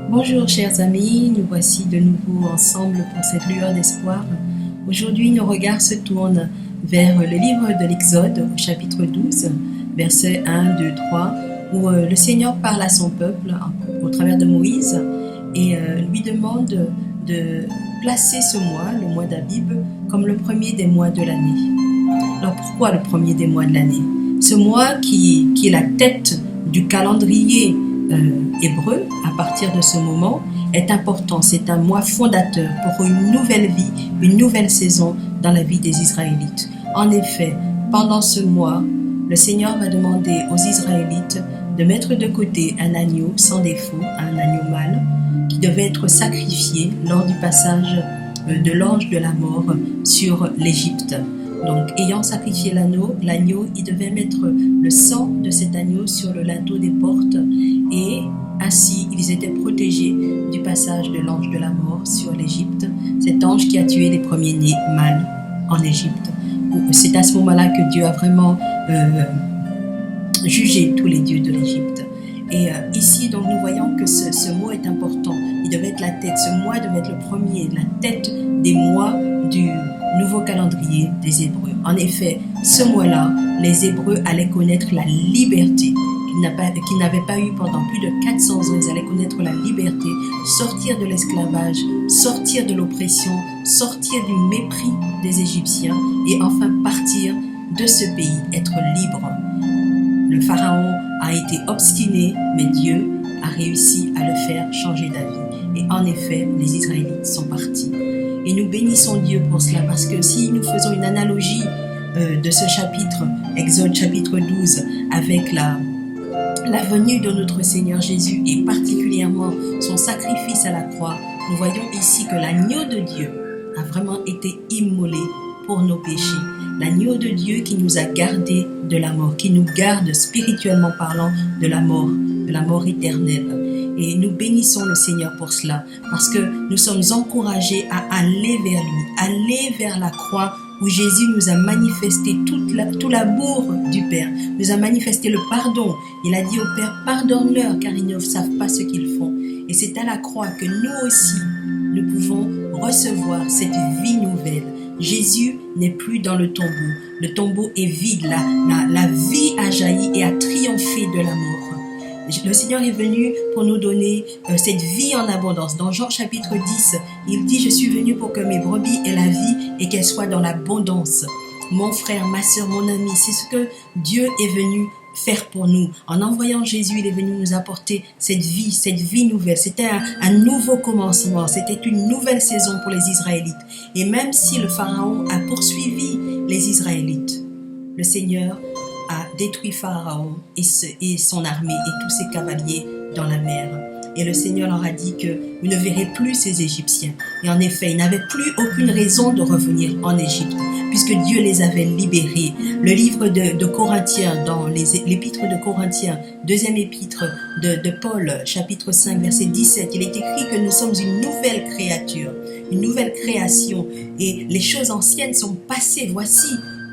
Bonjour chers amis, nous voici de nouveau ensemble pour cette lueur d'espoir. Aujourd'hui, nos regards se tournent vers le livre de l'Exode au chapitre 12, versets 1, 2, 3, où le Seigneur parle à son peuple au travers de Moïse et lui demande de placer ce mois, le mois d'Abib, comme le premier des mois de l'année. Alors pourquoi le premier des mois de l'année? Ce mois qui est la tête du calendrier hébreu, à partir de ce moment, est important. C'est un mois fondateur pour une nouvelle vie, une nouvelle saison dans la vie des Israélites. En effet, pendant ce mois, le Seigneur va demander aux Israélites de mettre de côté un agneau sans défaut, un agneau mâle, qui devait être sacrifié lors du passage de l'ange de la mort sur l'Égypte. Donc, ayant sacrifié l'agneau, il devait mettre le sang de cet agneau sur le linteau des portes et ainsi, ils étaient protégés du passage de l'ange de la mort sur l'Égypte, cet ange qui a tué les premiers-nés mâles en Égypte. C'est à ce moment-là que Dieu a vraiment jugé tous les dieux de l'Égypte. Et ici, donc, nous voyons que ce mot est important. Il devait être la tête. Ce mois devait être le premier, la tête des mois du nouveau calendrier des Hébreux. En effet, ce mois-là, les Hébreux allaient connaître la liberté qu'ils n'avaient pas eu pendant plus de 400 ans. Ils allaient connaître la liberté, sortir de l'esclavage, sortir de l'oppression, sortir du mépris des Égyptiens et enfin partir de ce pays, être libre. Le pharaon a été obstiné, mais Dieu a réussi à le faire changer d'avis. Et en effet, les Israélites sont partis. Et nous bénissons Dieu pour cela, parce que si nous faisons une analogie de ce chapitre, Exode chapitre 12, avec la venue de notre Seigneur Jésus et particulièrement son sacrifice à la croix, nous voyons ici que l'agneau de Dieu a vraiment été immolé pour nos péchés. L'agneau de Dieu qui nous a gardés de la mort, qui nous garde spirituellement parlant de la mort éternelle. Et nous bénissons le Seigneur pour cela, parce que nous sommes encouragés à aller vers lui, aller vers la croix où Jésus nous a manifesté tout l'amour du Père, nous a manifesté le pardon. Il a dit au Père, pardonne-leur car ils ne savent pas ce qu'ils font. Et c'est à la croix que nous aussi, nous pouvons recevoir cette vie nouvelle. Jésus n'est plus dans le tombeau. Le tombeau est vide. La vie a jailli et a triomphé de la mort. Le Seigneur est venu pour nous donner cette vie en abondance. Dans Jean chapitre 10, il dit « Je suis venu pour que mes brebis aient la vie et qu'elles soient dans l'abondance. » Mon frère, ma soeur, mon ami, c'est ce que Dieu est venu faire pour nous. En envoyant Jésus, il est venu nous apporter cette vie nouvelle. C'était un nouveau commencement. C'était une nouvelle saison pour les Israélites. Et même si le Pharaon a poursuivi les Israélites, le Seigneur a détruit Pharaon et son armée et tous ses cavaliers dans la mer. Et le Seigneur leur a dit que vous ne verrez plus ces Égyptiens. Et en effet, ils n'avaient plus aucune raison de revenir en Égypte, puisque Dieu les avait libérés. Le livre de Corinthiens, dans l'épître de Corinthiens, deuxième épître de Paul, chapitre 5, verset 17, il est écrit que nous sommes une nouvelle créature, une nouvelle création. Et les choses anciennes sont passées, voici,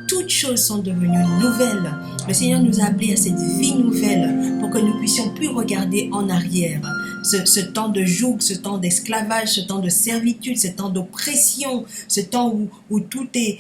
toutes choses sont devenues nouvelles. Le Seigneur nous a appelés à cette vie nouvelle pour que nous puissions plus regarder en arrière. Ce temps de joug, ce temps d'esclavage, ce temps de servitude, ce temps d'oppression, ce temps où tout est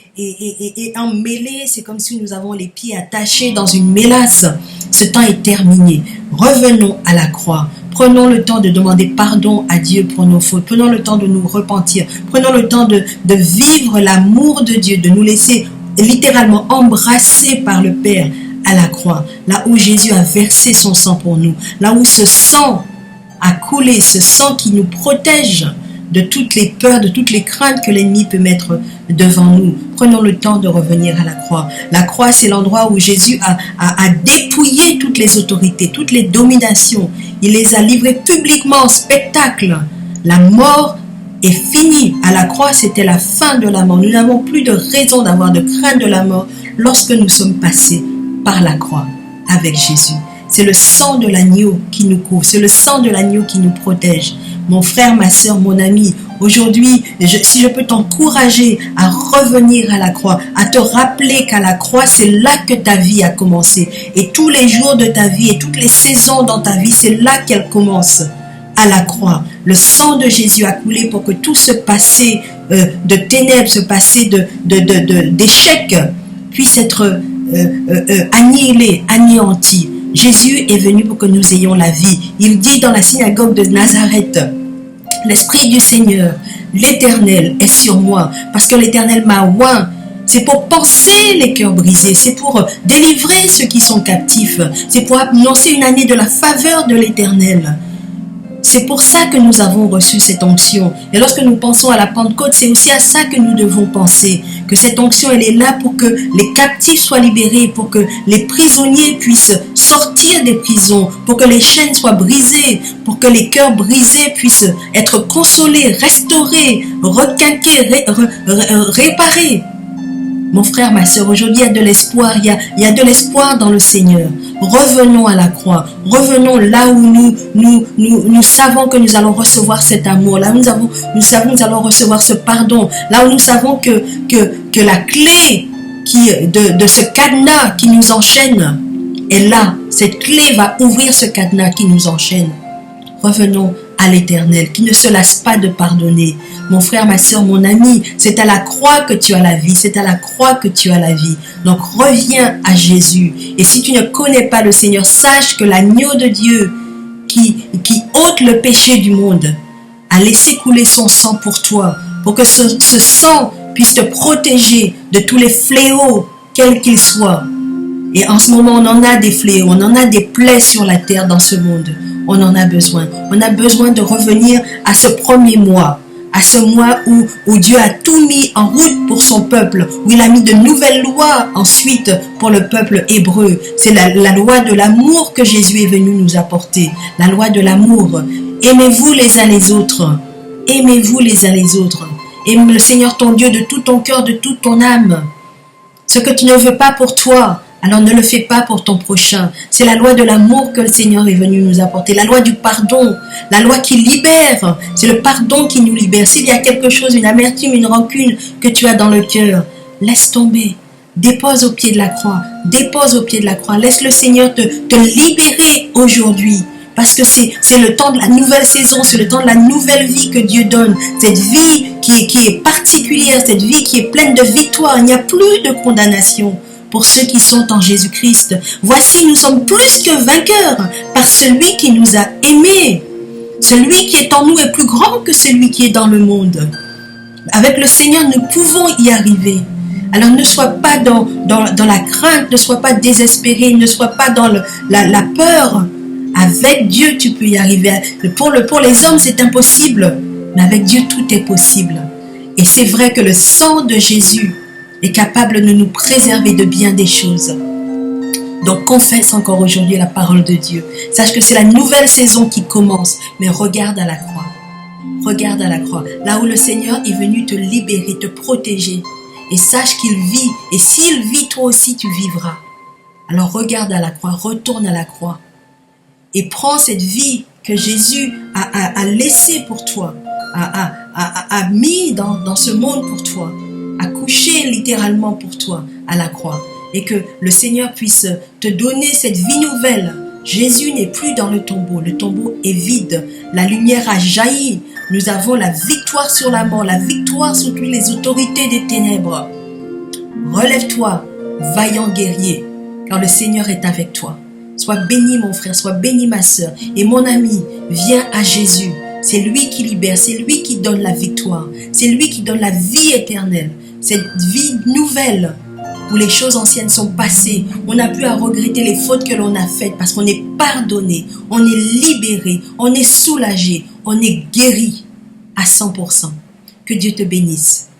emmêlé, c'est comme si nous avons les pieds attachés dans une mélasse. Ce temps est terminé. Revenons à la croix. Prenons le temps de demander pardon à Dieu pour nos fautes. Prenons le temps de nous repentir. Prenons le temps de vivre l'amour de Dieu, de nous laisser littéralement embrassé par le Père à la croix, là où Jésus a versé son sang pour nous, là où ce sang a coulé, ce sang qui nous protège de toutes les peurs, de toutes les craintes que l'ennemi peut mettre devant nous. Prenons le temps de revenir à la croix. La croix, c'est l'endroit où Jésus a dépouillé toutes les autorités, toutes les dominations. Il les a livrées publiquement en spectacle. La mort est fini. À la croix, c'était la fin de la mort. Nous n'avons plus de raison d'avoir de crainte de la mort lorsque nous sommes passés par la croix avec Jésus. C'est le sang de l'agneau qui nous couvre. C'est le sang de l'agneau qui nous protège. Mon frère, ma soeur, mon ami, aujourd'hui, si je peux t'encourager à revenir à la croix, à te rappeler qu'à la croix, c'est là que ta vie a commencé. Et tous les jours de ta vie et toutes les saisons dans ta vie, c'est là qu'elle commence. à la croix. Le sang de Jésus a coulé pour que tout ce passé de ténèbres, ce passé d'échec puisse être annihilé, anéanti. Jésus est venu pour que nous ayons la vie. Il dit dans la synagogue de Nazareth, l'Esprit du Seigneur, l'Éternel est sur moi, parce que l'Éternel m'a oint. C'est pour panser les cœurs brisés, c'est pour délivrer ceux qui sont captifs, c'est pour annoncer une année de la faveur de l'Éternel. C'est pour ça que nous avons reçu cette onction. Et lorsque nous pensons à la Pentecôte, c'est aussi à ça que nous devons penser. Que cette onction, elle est là pour que les captifs soient libérés, pour que les prisonniers puissent sortir des prisons, pour que les chaînes soient brisées, pour que les cœurs brisés puissent être consolés, restaurés, requinqués, réparés. Mon frère, ma soeur, aujourd'hui il y a de l'espoir, il y a de l'espoir dans le Seigneur. Revenons à la croix, revenons là où nous savons que nous allons recevoir cet amour, là où nous savons que nous allons recevoir ce pardon, là où nous savons que la clé de ce cadenas qui nous enchaîne est là. Cette clé va ouvrir ce cadenas qui nous enchaîne. Revenons à l'Éternel, qui ne se lasse pas de pardonner. Mon frère, ma soeur, mon ami, c'est à la croix que tu as la vie, c'est à la croix que tu as la vie. Donc reviens à Jésus. Et si tu ne connais pas le Seigneur, sache que l'agneau de Dieu qui ôte le péché du monde a laissé couler son sang pour toi, pour que ce sang puisse te protéger de tous les fléaux, quels qu'ils soient. Et en ce moment, on en a des fléaux, on en a des plaies sur la terre dans ce monde. On en a besoin. On a besoin de revenir à ce premier mois, à ce mois où Dieu a tout mis en route pour son peuple, où il a mis de nouvelles lois ensuite pour le peuple hébreu. C'est la loi de l'amour que Jésus est venu nous apporter, la loi de l'amour. Aimez-vous les uns les autres. Aimez-vous les uns les autres. Aime le Seigneur ton Dieu de tout ton cœur, de toute ton âme. Ce que tu ne veux pas pour toi, alors ne le fais pas pour ton prochain. C'est la loi de l'amour que le Seigneur est venu nous apporter. La loi du pardon. La loi qui libère. C'est le pardon qui nous libère. S'il y a quelque chose, une amertume, une rancune que tu as dans le cœur, laisse tomber. Dépose au pied de la croix. Dépose au pied de la croix. Laisse le Seigneur te libérer aujourd'hui. Parce que c'est le temps de la nouvelle saison, c'est le temps de la nouvelle vie que Dieu donne. Cette vie qui est particulière, cette vie qui est pleine de victoire. Il n'y a plus de condamnation pour ceux qui sont en Jésus-Christ. Voici, nous sommes plus que vainqueurs par celui qui nous a aimés. Celui qui est en nous est plus grand que celui qui est dans le monde. Avec le Seigneur, nous pouvons y arriver. Alors ne sois pas dans la crainte, ne sois pas désespéré, ne sois pas dans la peur. Avec Dieu, tu peux y arriver. Pour les hommes, c'est impossible. Mais avec Dieu, tout est possible. Et c'est vrai que le sang de Jésus est capable de nous préserver de bien des choses. Donc confesse encore aujourd'hui la parole de Dieu. Sache que c'est la nouvelle saison qui commence. Mais regarde à la croix. Regarde à la croix. Là où le Seigneur est venu te libérer, te protéger. Et sache qu'il vit. Et s'il vit, toi aussi tu vivras. Alors regarde à la croix. Retourne à la croix. Et prends cette vie que Jésus a laissée pour toi, a mis dans ce monde pour toi, a couché littéralement pour toi à la croix. Et que le Seigneur puisse te donner cette vie nouvelle. Jésus n'est plus dans le tombeau est vide, la lumière a jailli. Nous avons la victoire sur la mort, la victoire sur toutes les autorités des ténèbres. Relève-toi, vaillant guerrier, car le Seigneur est avec toi. Sois béni mon frère, sois béni ma soeur. Et mon ami, viens à Jésus. C'est lui qui libère, c'est lui qui donne la victoire. C'est lui qui donne la vie éternelle. Cette vie nouvelle où les choses anciennes sont passées. On n'a plus à regretter les fautes que l'on a faites parce qu'on est pardonné, on est libéré, on est soulagé, on est guéri à 100%. Que Dieu te bénisse.